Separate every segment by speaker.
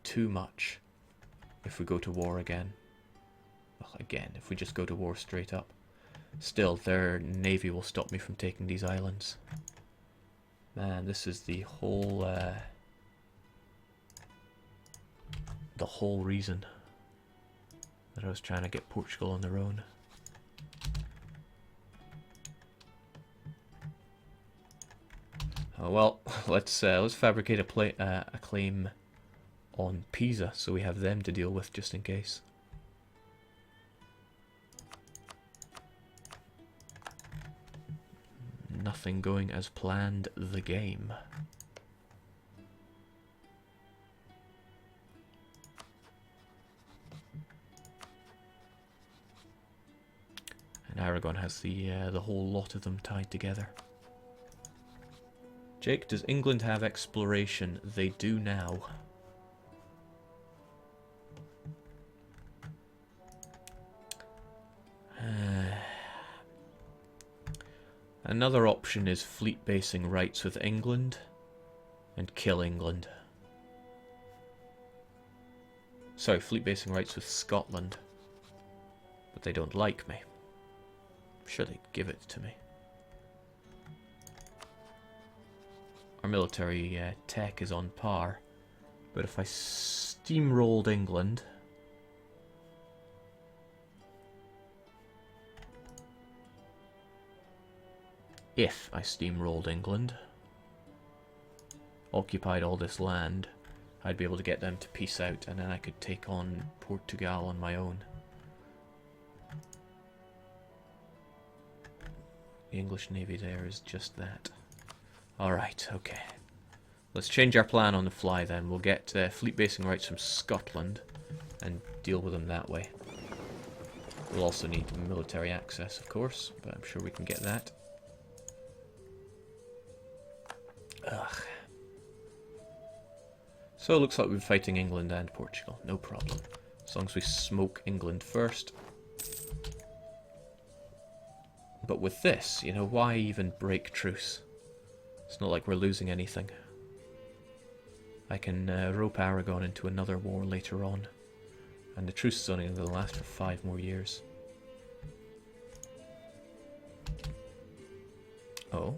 Speaker 1: too much if we go to war again. Well, again, if we just go to war straight up. Still, their navy will stop me from taking these islands. Man, this is the whole reason that I was trying to get Portugal on their own. Oh, well, let's fabricate a claim on Pisa, so we have them to deal with just in case. Nothing going as planned. The game. And Aragon has the whole lot of them tied together. Jake, does England have exploration? They do now. Another option is fleet basing rights with England and kill England. Sorry, fleet basing rights with Scotland. But they don't like me. I'm sure they'd give it to me. Our military tech is on par. But if I steamrolled England... If I steamrolled England, occupied all this land, I'd be able to get them to peace out, and then I could take on Portugal on my own. The English Navy there is just that. Alright, okay. Let's change our plan on the fly then. We'll get fleet basing rights from Scotland and deal with them that way. We'll also need military access, of course, but I'm sure we can get that. Ugh. So it looks like we're fighting England and Portugal. No problem. As long as we smoke England first. But with this, you know, why even break truce? It's not like we're losing anything. I can rope Aragon into another war later on. And the truce is only going to last for 5 more years. Oh.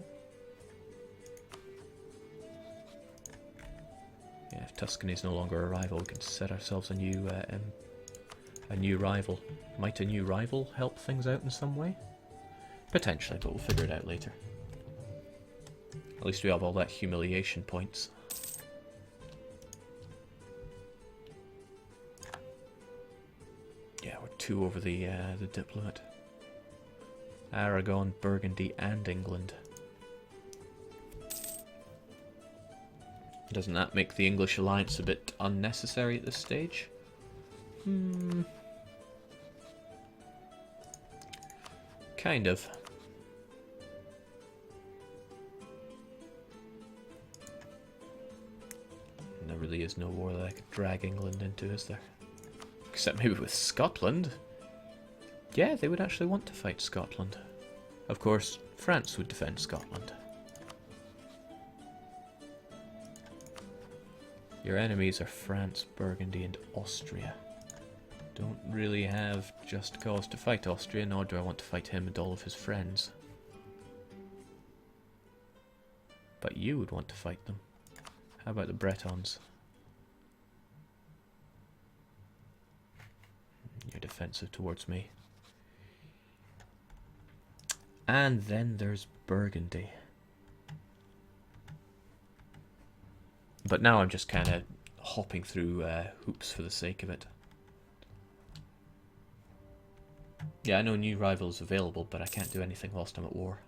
Speaker 1: Yeah, if Tuscany is no longer a rival, we can set ourselves a new rival. Might a new rival help things out in some way? Potentially, but we'll figure it out later. At least we have all that humiliation points. Yeah, we're 2 over the diplomat. Aragon, Burgundy, and England. Doesn't that make the English alliance a bit unnecessary at this stage? Kind of. There really is no war that I could drag England into, is there? Except maybe with Scotland. Yeah, they would actually want to fight Scotland. Of course, France would defend Scotland. Your enemies are France, Burgundy, and Austria. Don't really have just cause to fight Austria, nor do I want to fight him and all of his friends. But you would want to fight them. How about the Bretons? You're defensive towards me. And then there's Burgundy. But now I'm just kind of hopping through hoops for the sake of it. Yeah, I know new rivals available, but I can't do anything whilst I'm at war.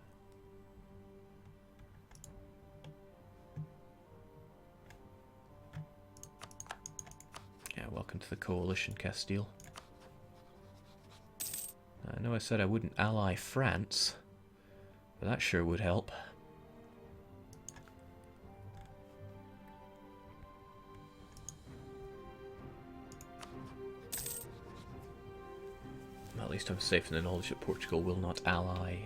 Speaker 1: Yeah, welcome to the coalition, Castile. I know I said I wouldn't ally France, but that sure would help. At least I'm safe in the knowledge that Portugal will not ally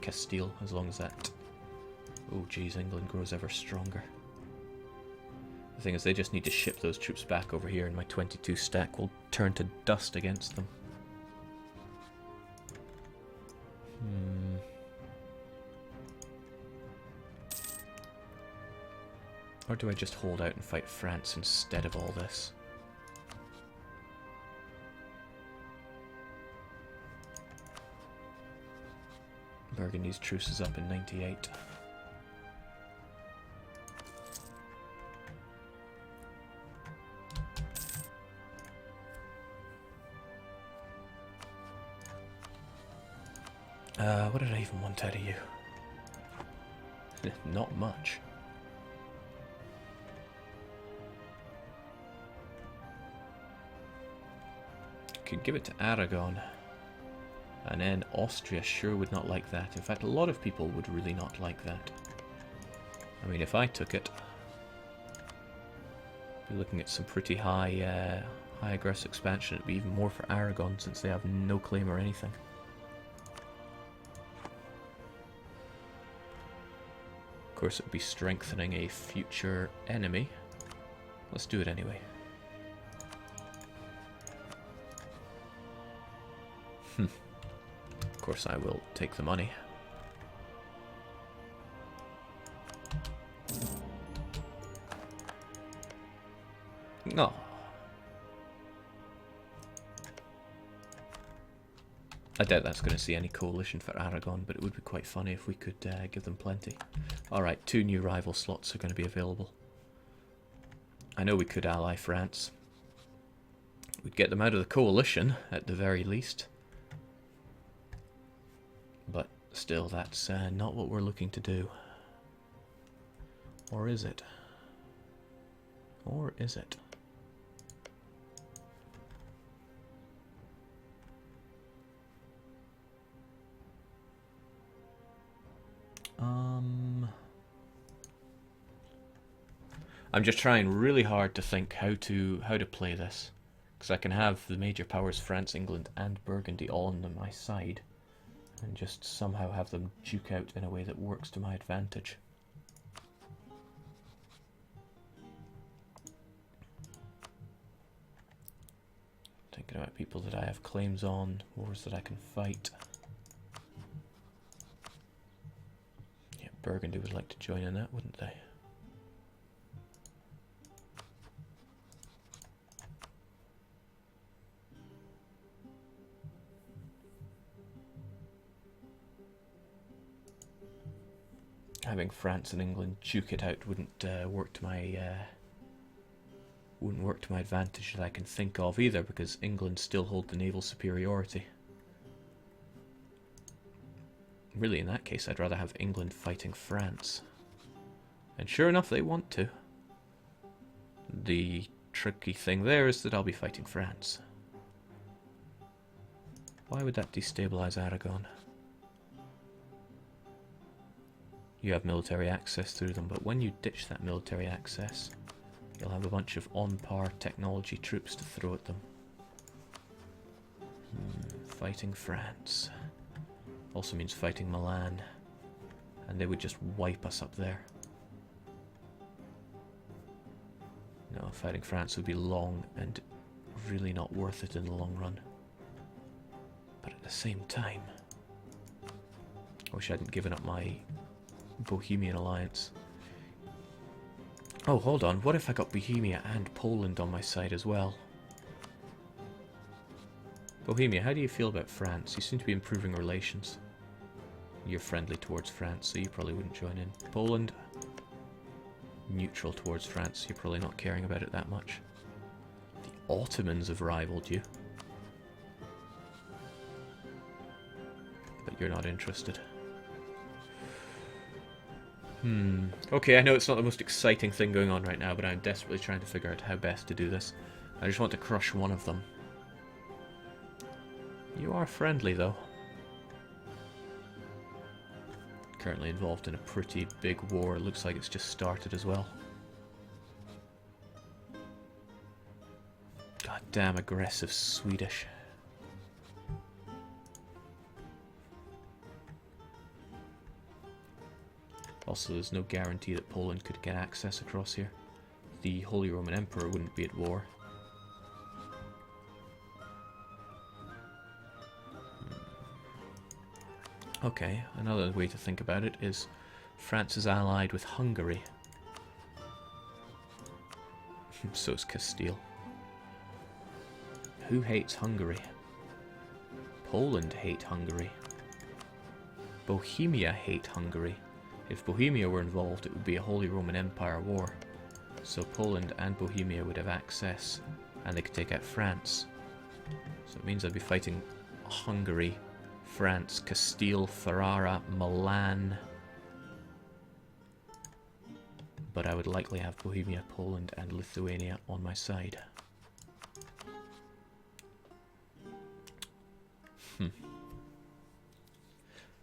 Speaker 1: Castile, as long as that... Oh geez, England grows ever stronger. The The thing is, they just need to ship those troops back over here, and my 22 stack will turn to dust against them. Or do I just hold out and fight France instead of all this? Burgundy's truce is up in 98. What did I even want out of you? Not much. Could give it to Aragon. And then Austria sure would not like that. In fact, a lot of people would really not like that. I mean, if I took it, be looking at some pretty high aggressive expansion. It'd be even more for Aragon since they have no claim or anything. Of course, it would be strengthening a future enemy. Let's do it anyway. Of course, I will take the money. No. I doubt that's going to see any coalition for Aragon, but it would be quite funny if we could give them plenty. Alright, 2 new rival slots are going to be available. I know we could ally France. We'd get them out of the coalition, at the very least. But still, that's not what we're looking to do. Or is it? Or is it? I'm just trying really hard to think how to play this, because I can have the major powers France, England, and Burgundy all on my side, and just somehow have them duke out in a way that works to my advantage. Thinking about people that I have claims on, wars that I can fight. Yeah, Burgundy would like to join in that, wouldn't they? Having France and England duke it out wouldn't work to my advantage that I can think of either, because England still hold the naval superiority. Really, in that case, I'd rather have England fighting France. And sure enough, they want to. The tricky thing there is that I'll be fighting France. Why would that destabilize Aragon? You have military access through them, but when you ditch that military access, you'll have a bunch of on-par technology troops to throw at them. Fighting France. Also means fighting Milan. And they would just wipe us up there. No, fighting France would be long and really not worth it in the long run. But at the same time, I wish I hadn't given up my Bohemian alliance. Oh, hold on. What if I got Bohemia and Poland on my side as well? Bohemia, how do you feel about France? You seem to be improving relations. You're friendly towards France, so you probably wouldn't join in. Poland, neutral towards France. You're probably not caring about it that much. The Ottomans have rivaled you. But you're not interested. Okay, I know it's not the most exciting thing going on right now, but I'm desperately trying to figure out how best to do this. I just want to crush one of them. You are friendly, though. Currently involved in a pretty big war. It looks like it's just started as well. Goddamn aggressive Swedish. Also, there's no guarantee that Poland could get access across here. the Holy Roman Emperor wouldn't be at war. Okay, another way to think about it is France is allied with Hungary. So is Castile. Who hates Hungary? Poland hate Hungary. Bohemia hate Hungary. If Bohemia were involved, it would be a Holy Roman Empire war. So Poland and Bohemia would have access, and they could take out France. So it means I'd be fighting Hungary, France, Castile, Ferrara, Milan. But I would likely have Bohemia, Poland, and Lithuania on my side.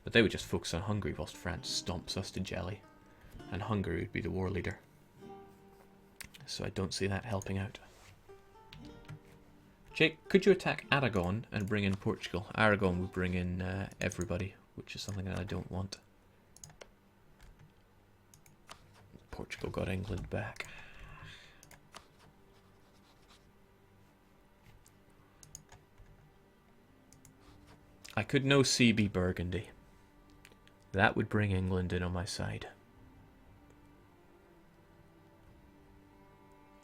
Speaker 1: But they would just focus on Hungary whilst France stomps us to jelly. And Hungary would be the war leader. So I don't see that helping out. Jake, could you attack Aragon and bring in Portugal? Aragon would bring in everybody, which is something that I don't want. Portugal got England back. I could no CB Burgundy. That would bring England in on my side.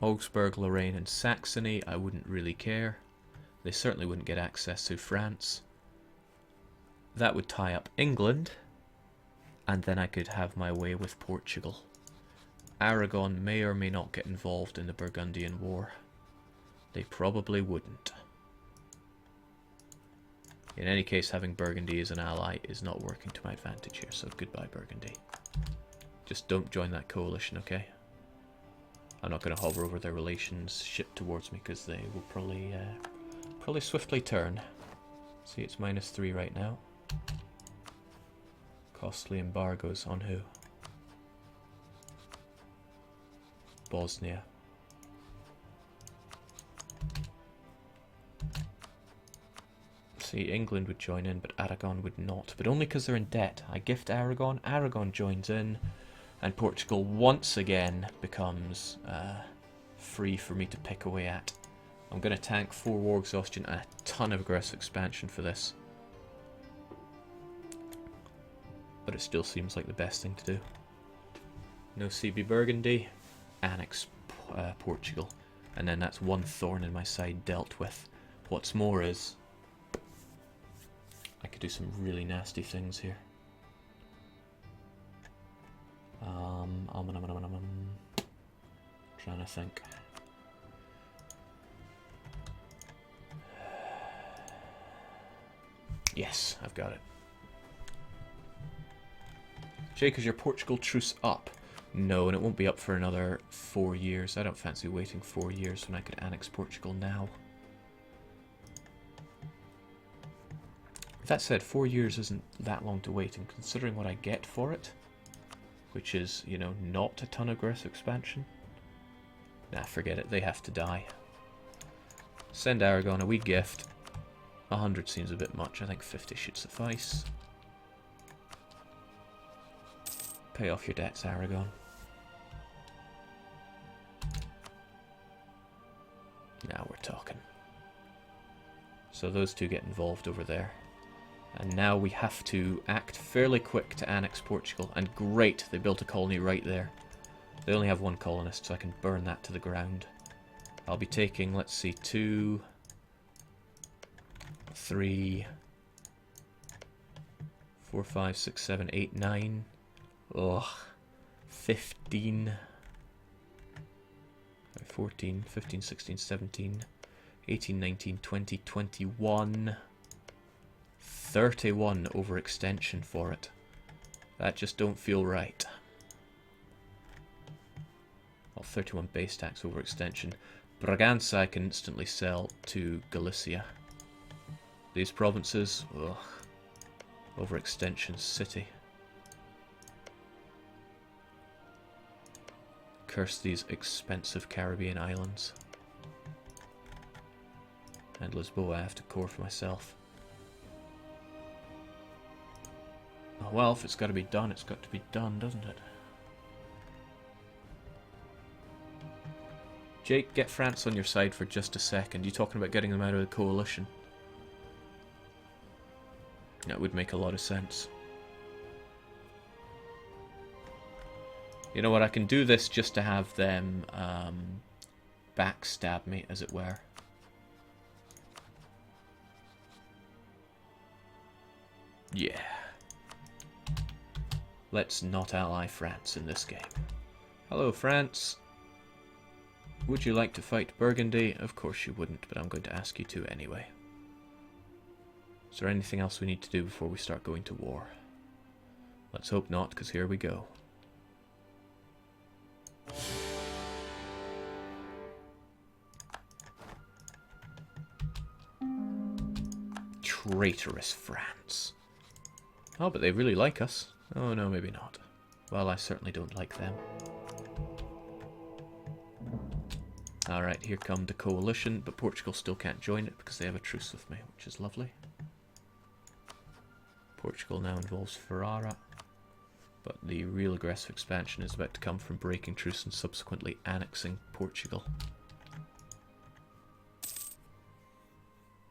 Speaker 1: Augsburg, Lorraine and Saxony, I wouldn't really care. They certainly wouldn't get access to France. That would tie up England, and then I could have my way with Portugal. Aragon may or may not get involved in the Burgundian War. They probably wouldn't. In any case, having Burgundy as an ally is not working to my advantage here, so goodbye Burgundy. Just don't join that coalition, okay? I'm not going to hover over their relationship towards me because they will probably swiftly turn. See, it's -3 right now. Costly embargoes on who? Bosnia. See, England would join in, but Aragon would not. But only because they're in debt. I gift Aragon, Aragon joins in, and Portugal once again becomes free for me to pick away at. I'm going to tank 4 war exhaustion and a ton of aggressive expansion for this. But it still seems like the best thing to do. No CB Burgundy, annex Portugal, and then that's one thorn in my side dealt with. What's more is, I could do some really nasty things here. Trying to think. Yes, I've got it. Jake, is your Portugal truce up? No, and it won't be up for another 4 years. I don't fancy waiting 4 years when I could annex Portugal now. That said, 4 years isn't that long to wait, and considering what I get for it, which is, you know, not a ton of aggressive expansion. Nah, forget it. They have to die. Send Aragon a wee gift. 100 seems a bit much. I think 50 should suffice. Pay off your debts, Aragon. Now we're talking. So those two get involved over there. And now we have to act fairly quick to annex Portugal. And great, they built a colony right there. They only have 1 colonist, so I can burn that to the ground. I'll be taking, let's see, 2, 3, 4, 5, 6, 7, 8, 9. Ugh. 15. 14, 15, 16, 17, 18, 19, 20, 21. 31 overextension for it. That just don't feel right. Well, 31 base tax overextension. Braganza I can instantly sell to Galicia. These provinces, ugh. Overextension city. Curse these expensive Caribbean islands. And Lisboa I have to core for myself. Oh, well, if it's got to be done, it's got to be done, doesn't it? Jake, get France on your side for just a second. You talking about getting them out of the coalition? That would make a lot of sense. You know what, I can do this just to have them backstab me, as it were. Yeah. Let's not ally France in this game. Hello, France. Would you like to fight Burgundy? Of course you wouldn't, but I'm going to ask you to anyway. Is there anything else we need to do before we start going to war? Let's hope not, because here we go. Traitorous France. Oh, but they really like us. Oh, no, maybe not. Well, I certainly don't like them. Alright, here come the coalition, but Portugal still can't join it because they have a truce with me, which is lovely. Portugal now involves Ferrara, but the real aggressive expansion is about to come from breaking truce and subsequently annexing Portugal.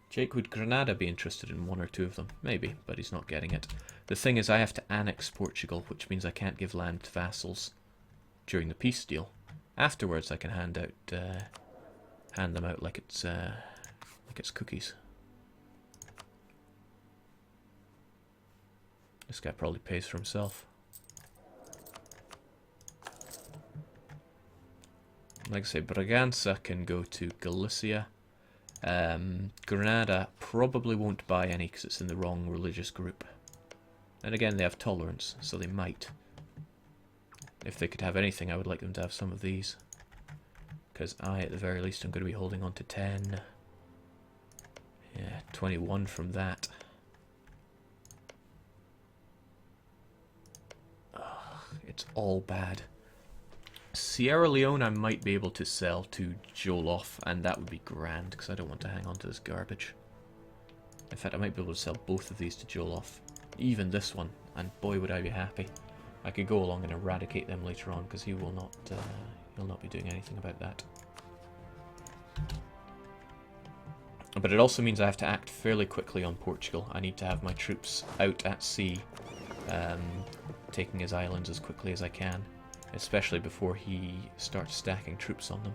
Speaker 1: Jake, would Granada be interested in one or two of them? Maybe, but he's not getting it. The thing is, I have to annex Portugal, which means I can't give land to vassals during the peace deal. Afterwards, I can hand them out like it's cookies. This guy probably pays for himself. Like I say, Braganza can go to Galicia. Granada probably won't buy any because it's in the wrong religious group. And again, they have tolerance, so they might. If they could have anything, I would like them to have some of these. Because I, at the very least, am going to be holding on to 10. Yeah, 21 from that. Ugh, it's all bad. Sierra Leone I might be able to sell to Jolof, and that would be grand, because I don't want to hang on to this garbage. In fact, I might be able to sell both of these to Jolof. Even this one, and boy would I be happy. I could go along and eradicate them later on, because he'll not be doing anything about that. But it also means I have to act fairly quickly on Portugal. I need to have my troops out at sea, taking his islands as quickly as I can, especially before he starts stacking troops on them.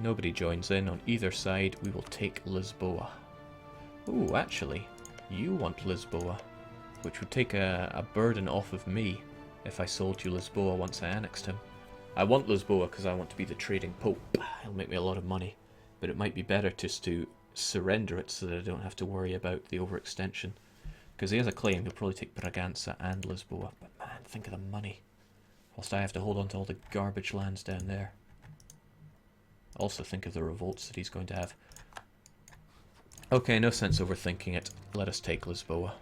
Speaker 1: Nobody joins in on either side. We will take Lisboa. Ooh, actually, you want Lisboa, which would take a burden off of me if I sold you Lisboa once I annexed him. I want Lisboa because I want to be the trading pope. It'll make me a lot of money, but it might be better just to surrender it so that I don't have to worry about the overextension. Because he has a claim, he'll probably take Braganza and Lisboa. But man, think of the money. Whilst I have to hold on to all the garbage lands down there. Also think of the revolts that he's going to have. Okay, no sense overthinking it. Let us take Lisboa.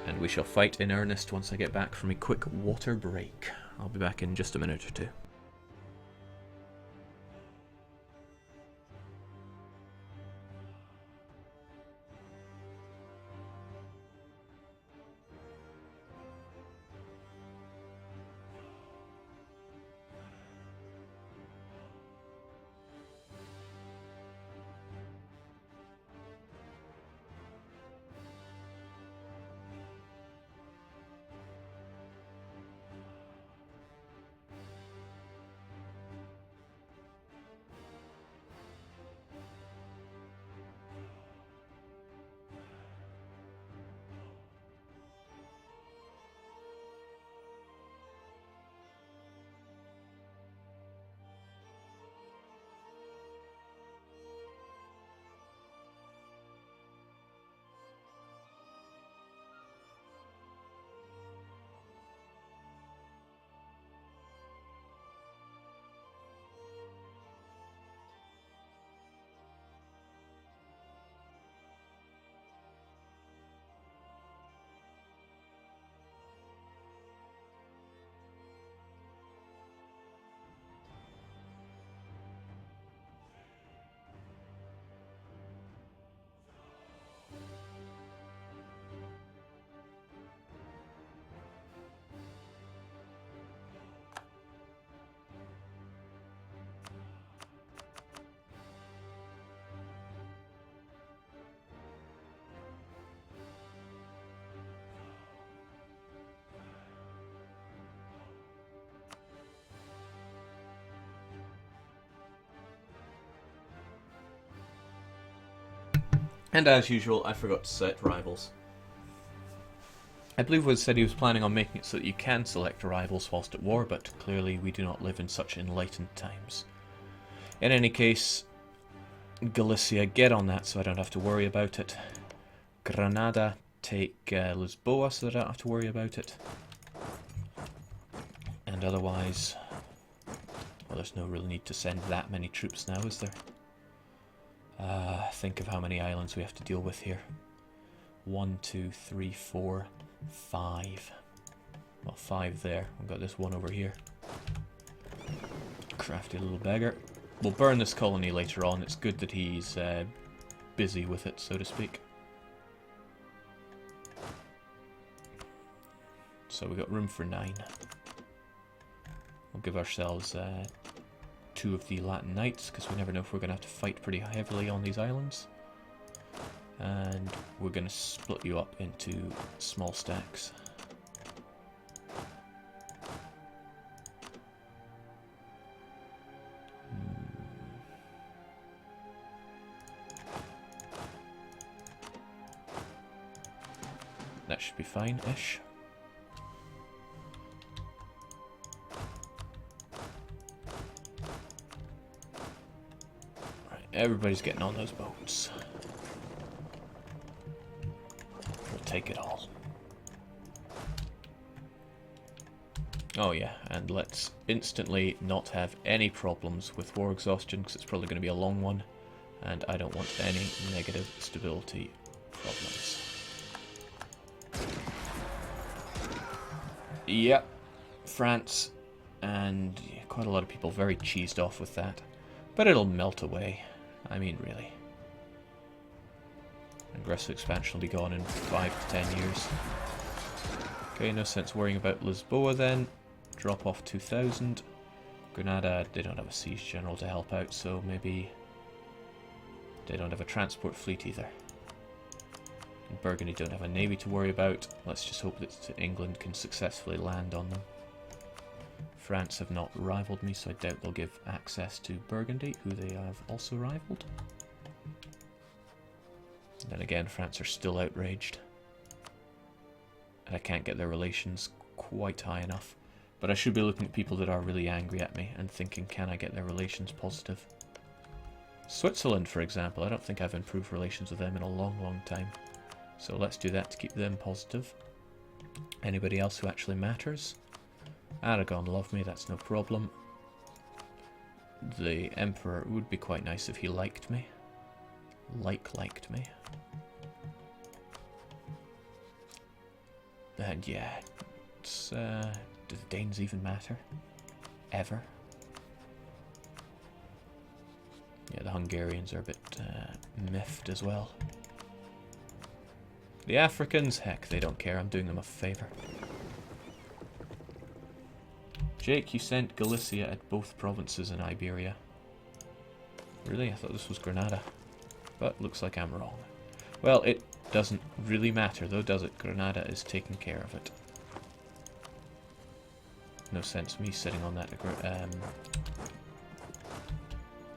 Speaker 1: And we shall fight in earnest once I get back from a quick water break. I'll be back in just a minute or two. And as usual, I forgot to set rivals. I believe Wood said he was planning on making it so that you can select rivals whilst at war, but clearly we do not live in such enlightened times. In any case, Galicia, get on that so I don't have to worry about it. Granada, take Lisboa so that I don't have to worry about it. And otherwise, well, there's no real need to send that many troops now, is there? Think of how many islands we have to deal with here. 1, 2, 3, 4, 5. Well, 5 there. We've got this one over here. Crafty little beggar. We'll burn this colony later on. It's good that he's busy with it, so to speak. So we've got room for 9. We'll give ourselves 2 of the Latin Knights, because we never know if we're going to have to fight pretty heavily on these islands. And we're going to split you up into small stacks. That should be fine-ish. Right, everybody's getting on those boats. We'll take it all. Oh yeah, and let's instantly not have any problems with war exhaustion, because it's probably going to be a long one, and I don't want any negative stability problems. Yep, France, and quite a lot of people very cheesed off with that. But it'll melt away. I mean, really. Aggressive expansion will be gone in 5 to 10 years. Okay, no sense worrying about Lisboa then. Drop off 2,000. Granada, they don't have a siege general to help out, so maybe they don't have a transport fleet either. Burgundy don't have a navy to worry about. Let's just hope that England can successfully land on them. France have not rivaled me, so I doubt they'll give access to Burgundy, who they have also rivaled. Then again, France are still outraged. And I can't get their relations quite high enough. But I should be looking at people that are really angry at me and thinking, can I get their relations positive? Switzerland, for example, I don't think I've improved relations with them in a long, long time. So let's do that to keep them positive. Anybody else who actually matters? Aragon, love me, that's no problem. The Emperor would be quite nice if he liked me. Liked me. And yeah, it's, do the Danes even matter? Ever? Yeah, the Hungarians are a bit miffed as well. The Africans, heck, they don't care. I'm doing them a favour. Jake, you sent Galicia at both provinces in Iberia. Really? I thought this was Granada. But looks like I'm wrong. Well, it doesn't really matter though, does it? Granada is taking care of it. No sense me sitting on that.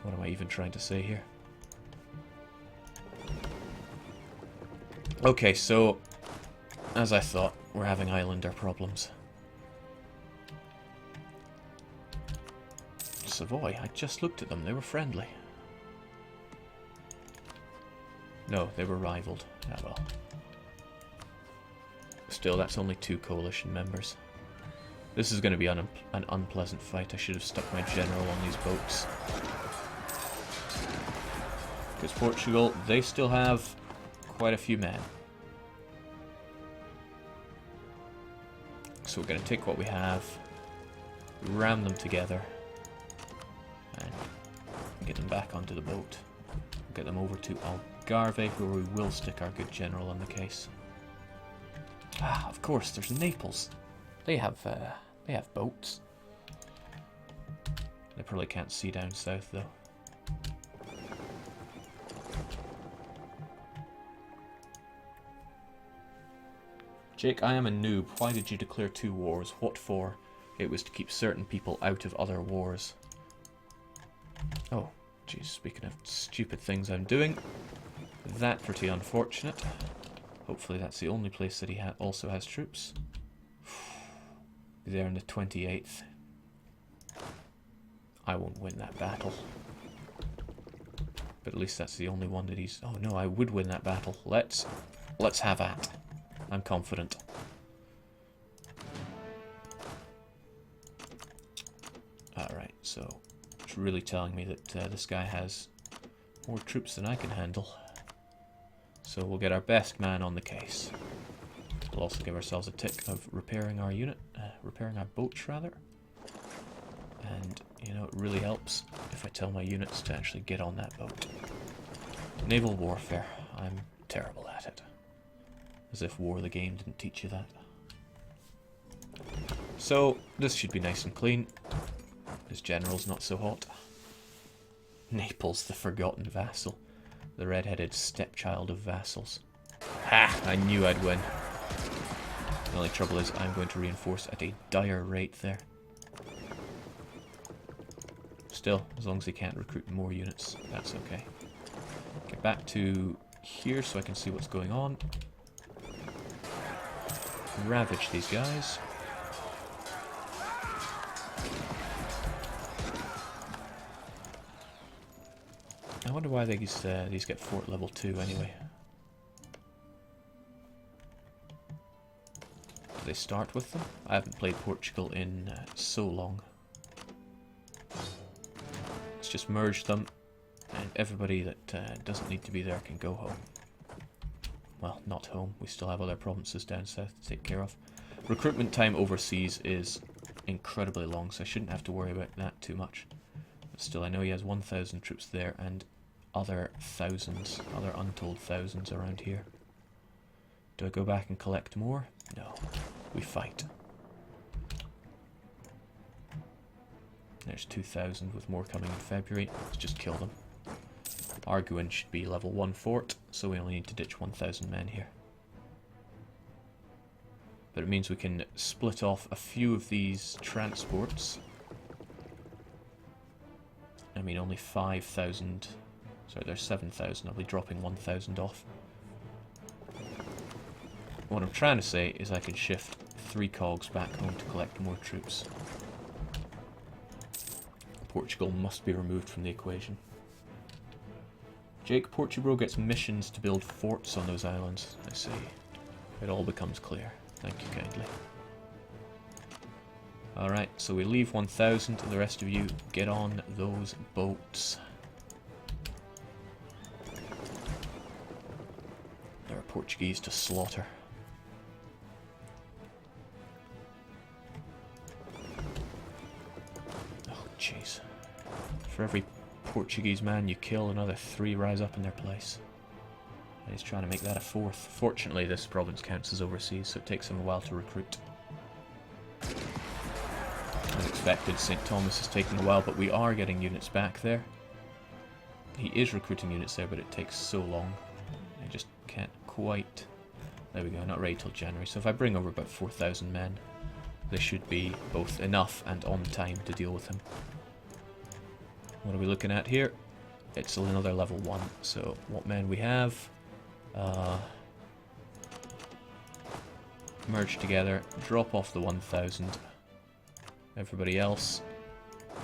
Speaker 1: What am I even trying to say here? Okay, so, as I thought, we're having islander problems. Savoy, I just looked at them, they were friendly. No, they were rivaled. Ah well. Still, that's only 2 coalition members. This is going to be an unpleasant fight. I should have stuck my general on these boats. Because Portugal, they still have quite a few men. So we're going to take what we have, ram them together, and get them back onto the boat. Get them over to Algarve, where we will stick our good general in the case. Ah, of course, there's Naples. They have boats. They probably can't see down south, though. Jake, I am a noob. Why did you declare 2 wars? What for? It was to keep certain people out of other wars. Oh, jeez, speaking of stupid things I'm doing. That pretty unfortunate. Hopefully that's the only place that he also has troops. There in the 28th. I won't win that battle. But at least that's the only one that he's... Oh no, I would win that battle. Let's have at. I'm confident. Alright, so it's really telling me that this guy has more troops than I can handle. So we'll get our best man on the case. We'll also give ourselves a tick of repairing our unit, repairing our boats rather. And, you know, it really helps if I tell my units to actually get on that boat. Naval warfare. I'm terrible at it. As if War the Game didn't teach you that. So, this should be nice and clean. His general's not so hot. Naples, the forgotten vassal. The red-headed stepchild of vassals. Ha! I knew I'd win. The only trouble is I'm going to reinforce at a dire rate there. Still, as long as they can't recruit more units, that's okay. Get back to here so I can see what's going on. Ravage these guys. I wonder why these get fort level 2 anyway. Do they start with them? I haven't played Portugal in so long. Let's just merge them, and everybody that doesn't need to be there can go home. Well, not home. We still have other provinces down south to take care of. Recruitment time overseas is incredibly long, so I shouldn't have to worry about that too much. But still, I know he has 1,000 troops there, and other thousands, other untold thousands around here. Do I go back and collect more? No. We fight. There's 2,000 with more coming in February. Let's just kill them. Arguin should be level 1 fort, so we only need to ditch 1,000 men here. But it means we can split off a few of these transports. I mean, only 5,000... Sorry, there's 7,000. I'll be dropping 1,000 off. What I'm trying to say is I can shift 3 cogs back home to collect more troops. Portugal must be removed from the equation. Jake, Portugal gets missions to build forts on those islands. I see. It all becomes clear. Thank you kindly. Alright, so we leave 1,000 and the rest of you get on those boats. There are Portuguese to slaughter. Oh, jeez. For every Portuguese man you kill, another 3 rise up in their place. And he's trying to make that a 4th. Fortunately, this province counts as overseas, so it takes him a while to recruit. Unexpected, St. Thomas is taking a while, but we are getting units back there. He is recruiting units there, but it takes so long. I just can't quite... There we go, not ready till January. So if I bring over about 4,000 men, they should be both enough and on time to deal with him. What are we looking at here? It's another level 1. So what men we have? Merge together, drop off the 1,000. Everybody else,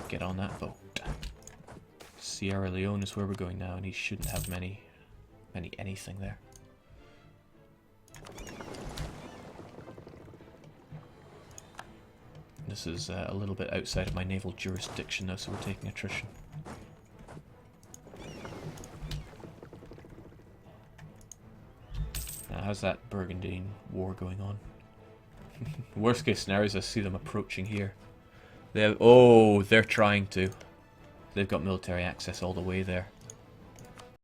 Speaker 1: get on that boat. Sierra Leone is where we're going now, and he shouldn't have many anything there. This is a little bit outside of my naval jurisdiction now, so we're taking attrition. Now, how's that Burgundian war going on? Worst case scenario is I see them approaching here. They're trying to. They've got military access all the way there.